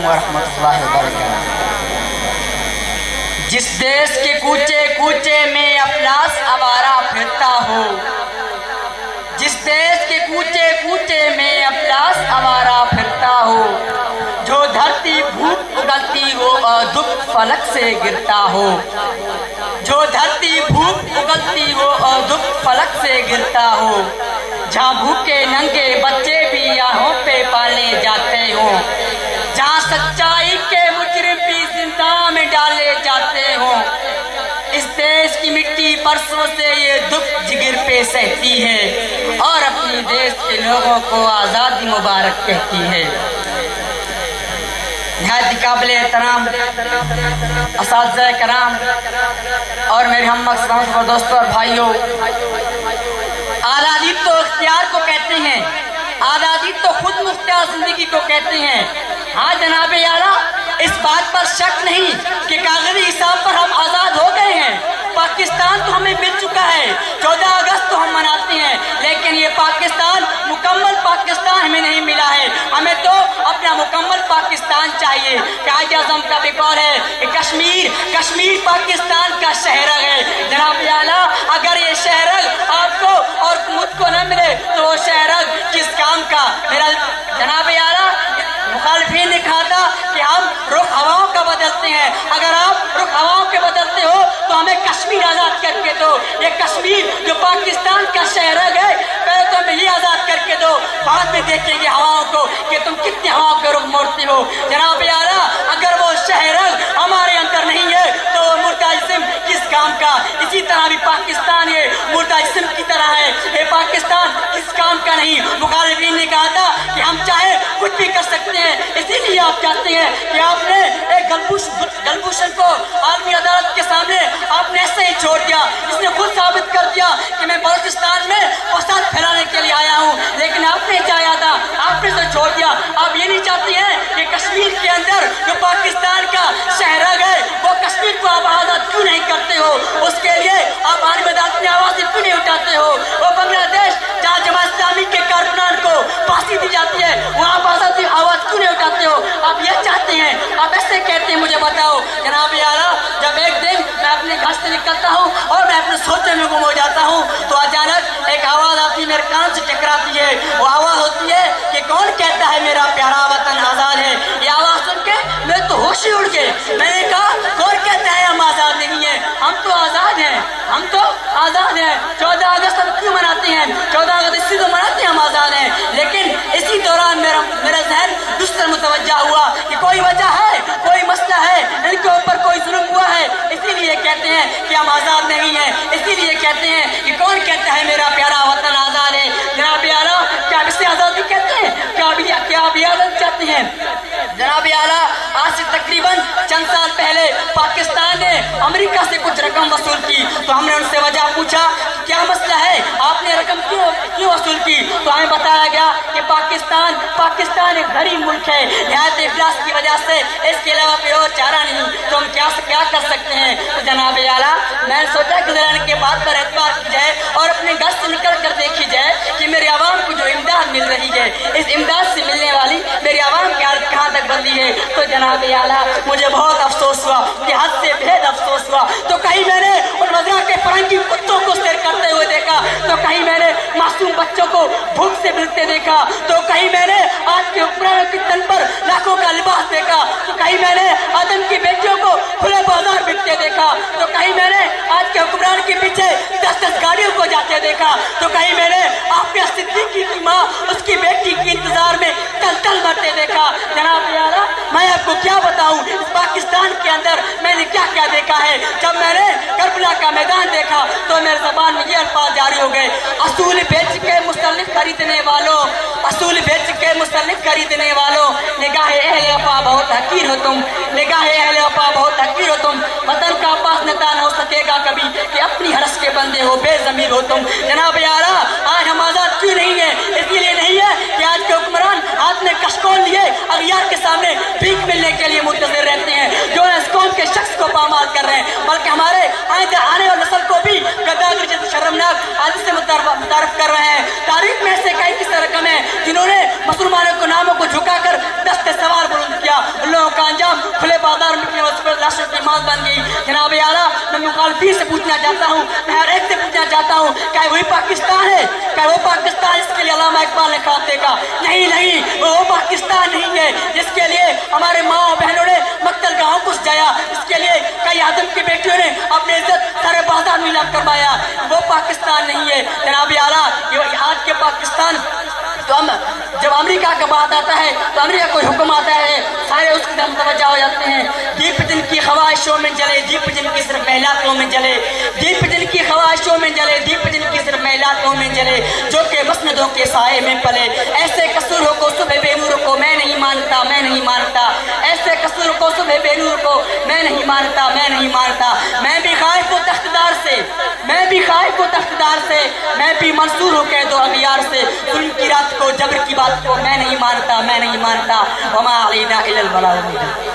علیکم ورحمۃ اللہ وبرکاتہ۔ جس دیش کے کوچے کوچے میں افلاس آوارہ پھرتا ہو، جس دیش کے کوچے کوچے میں افلاس آوارہ پھرتا ہو، جو دھرتی بھوک اگلتی ہو اور دکھ فلک سے گرتا ہو، جو دھرتی بھوک اگلتی ہو اور دکھ فلک سے گرتا ہو، جہاں بھوکے ننگے بچے بھی آہوں پہ پالے جاتے ہوں، جہاں سچائی کے مجرم بھی زندہ میں ڈالے جاتے ہوں، اس دیش کی مٹی برسوں سے یہ دکھ جگر پہ سہتی ہے اور اپنی دیش کے لوگوں کو آزادی مبارک کہتی ہے۔ نہایت قابل احترام اساتذہ کرام اور میرے ہم مقصد دوستوں اور بھائیوں، آزادی تو اختیار کو کہتے ہیں، آزادی تو خود مختار زندگی کو کہتے ہیں۔ ہاں جناب اعلیٰ، اس بات پر شک نہیں کہ کاغذی حساب پر ہم آزاد ہو گئے ہیں، پاکستان تو ہمیں مل چکا ہے، 14 اگست تو ہم مناتے ہیں، لیکن یہ پاکستان مکمل پاکستان ہمیں نہیں ملا ہے، ہمیں تو اپنا مکمل پاکستان چاہیے۔ قائد اعظم کا بھی قول ہے کہ کشمیر پاکستان کا شہرگ ہے۔ جناب اعلیٰ، اگر یہ شہرگ آپ کو اور مجھ کو نہ ملے تو وہ شہرگ کس کام کا؟ میرا جناب اعلیٰ، مخالفین نے کہا تھا کہ ہم رخ ہواؤں کا بدلتے ہیں، اگر آپ رخ ہواؤں کے بدلتے ہو تو ہمیں کشمیر آزاد کر کے دو۔ یہ کشمیر جو پاکستان کا شہرگ ہے، پہلے تو ہمیں یہ آزاد کر کے دو، بعد میں دیکھیں گے ہواؤں کو کہ تم کتنے ہواؤں کے رخ موڑتے ہو۔ جناب اعلیٰ، اگر وہ شہرگ ہمارے اندر نہیں ہے تو وہ مردہ جسم کس کام کا؟ اسی طرح بھی پاکستان یہ مردہ جسم کی طرح ہے، یہ پاکستان کس کام کا نہیں۔ مخالفین نے کہا تھا کہ ہم چاہے کچھ بھی کر سکتے ہیں، اسی لیے آپ چاہتے ہیں کہ آپ نے ایک گلبھوشن کو عالمی عدالت کے سامنے آپ نے ایسے ہی چھوڑ دیا، اس نے خود ثابت کر دیا کہ میں بلوچستان میں فساد پھیلانے کے لیے آیا ہوں، لیکن آپ نے چاہا تھا، آپ نے اسے چھوڑ دیا۔ آپ یہ نہیں چاہتے ہیں کہ کشمیر کے اندر جو پاکستان کا شہرگ ہے وہ کشمیر کو آپ آزاد کیوں نہیں کرتے ہو؟ اس کے لیے آپ عالمی عدالت میں آوازیں کیوں نہیں اٹھاتے ہو؟ وہ بنگلہ دیش جہاں جماعت اسلامی کے کارکنان کو پھانسی دی جاتی ہے، وہاں آپ آزادی آواز کیوں نہیں اٹھاتے ہو؟ آپ یہ چاہتے ہیں، آپ ایسے کہتے ہیں، مجھے بتاؤ جناب اعلیٰ، جب ایک دن میں اپنے گھر سے نکلتا ہوں اور میں اپنے سوچنے میں گم ہو جاتا ہوں تو اچانک ایک آواز آتی ہے، میرے کان سے ٹکراتی ہے، وہ آواز ہوتی ہے کہ کون کہتا ہے میرا پیارا وطن آزاد ہے؟ یہ آواز سن کے میں تو ہوش ہی اڑ گئے۔ میں نے کہا کون کہتا ہے ہم آزاد نہیں ہیں؟ ہم تو آزاد ہیں، ہم تو آزاد ہیں۔ 14 اگست ہم کیوں مناتے ہیں؟ 14 اگست اسی کو مناتے ہیں، ہم آزاد ہیں، لیکن اسی دوران میرا ذہن دوسرا متوجہ ہوا کہ کوئی وجہ ہے، کوئی مسئلہ ہے، ان کے اوپر کوئی ظلم ہوا ہے، اسی لیے کہتے ہیں کہ ہم آزاد نہیں ہیں، اسی لیے کہتے ہیں کہ کون کہتا ہے میرا پیارا وطن آزاد ہے؟ جناب اعلیٰ، کیا آپ اسے آزادی کہتے ہیں؟ کیا آپ یہ آزادی چاہتے ہیں؟ جناب اعلیٰ، آج سے تقریباً چند سال پہلے پاکستان نے امریکہ سے کچھ رقم وصول کی تو ہم نے ان سے وجہ پوچھا کیا مسئلہ ہے، آپ نے رقم کیوں وصول کی؟ تو ہمیں بتایا گیا کہ پاکستان ایک غریب ملک ہے، نہایت افلاس کی وجہ سے اس کے علاوہ کوئی اور چارہ نہیں، تو ہم کیا کر سکتے ہیں؟ تو جناب اعلیٰ، میں نے سوچا کہ ذرا ان کے بات پر اعتبار کی جائے اور اپنے گھر سے نکل کر دیکھی جائے کہ میرے عوام کو جو امداد مل رہی ہے، اس امداد سے ملنے والی میری عوام کی حالت کہاں تک بدلی ہے۔ تو جناب اعلیٰ، مجھے بہت افسوس ہوا کہ حد سے بہت افسوس ہوا۔ تو کہیں میں نے ان وزراء کے فرنگی کتوں کو سیر کرتے ہوئے دیکھا، تو کہیں میں نے معصوم بچوں کو بھوک سے ملتے دیکھا، تو کہیں میں نے آج کے حکمرانوں کے تن پر لاکھوں کا لباس دیکھا، تو کہیں میں نے آدم کی بیٹیوں کو کھلے بازار بکتے دیکھا، تو کہیں میں نے آج کے حکمران کے پیچھے 10 گاڑیوں کو جاتے دیکھا، تو کہیں میں نے عافیہ صدیقی کی ماں اس کی بیٹی کے انتظار میں تل مرتے دیکھا۔ جناب اعلیٰ، میں آپ کو کیا بتاؤں اس پاکستان کے اندر میں نے کیا کیا دیکھا ہے۔ جب میں نے کربلا کا میدان دیکھا تو میرے زبان میں یہ الفاظ جاری ہو گئے، اصول بیچ کے مسلک خریدنے والوں، اصول بیچ کے مسلک خریدنے والوں، نگاہ اہل وفا بہت حقیر ہو تم، نگاہ اہل وفا بہت حقیر ہو تم، وطن کا پاس نتا نہ ہو سکے گا کبھی کہ اپنی حرس کے بندے ہو، بے ضمیر ہو تم۔ جناب اعلیٰ، آج ہم آزاد کیوں نہیں ہیں؟ اس لیے نہیں ہے کہ آج کے حکمران ہاتھ میں کشکول لیے اغیار کے سامنے بھیک ملنے کے لیے منتظر رہتے ہیں، جو اس قوم کے شخص کو پامال کر رہے ہیں، بلکہ ہمارے آنے والی نسل کو بھی گداگر جیسے شرمناک حادثے سے متعارف کر رہے ہیں۔ تاریخ میں ایسے کئی کس رقم ہیں جنہوں نے مسلمانوں کے ناموں کو جھکا کر دست سوار بلند کیا، ان لوگوں لاشوں کی ماں بن گئی۔ جناب اعلیٰ میں مخالفین سے پوچھنا چاہتا ہوں، میں ہر ایک سے پوچھنا چاہتا ہوں، کیا وہی پاکستان ہے؟ کیا وہ پاکستان جس کے لیے علامہ اقبال نے خط لکھا؟ نہیں، وہ پاکستان نہیں ہے جس کے لیے ہمارے ماں اور بہنوں نے مقتل گاہوں کو سجایا، اس کے لیے کئی آدم کی بیٹیوں نے اپنی عزت سارے بازار میں نیلام کروایا۔ وہ پاکستان نہیں ہے جناب اعلیٰ، یہ آج کے پاکستان تو ہم جب امریکہ کا بات آتا ہے تو امریکہ کوئی حکم آتا ہے سارے اس کی طرف متوجہ ہو جاتے ہیں۔ دیپ جن کی خواہشوں میں جلے، دیپ جن کی صرف محلاتوں میں جلے، دیپ جن کی خواہشوں میں جلے، دیپ جن کی صرف محلاتوں میں جلے، جو کہ مسندوں کے سائے میں پلے۔ ایسے قصوروں کو صبح بے نور کو میں نہیں مانتا، میں نہیں مانتا، ایسے قصور کو صبح بے نور کو میں نہیں مانتا، میں نہیں مانتا۔ میں بھی خائف ہوں تختدار سے، میں بھی خائف ہوں تختدار سے، میں بھی منصور ہوں قید و اغیار سے۔ ظلم کی رات کو، جبر کی بات کو میں نہیں مانتا، میں نہیں مانتا۔ وما علینا الا البلاغ المبین۔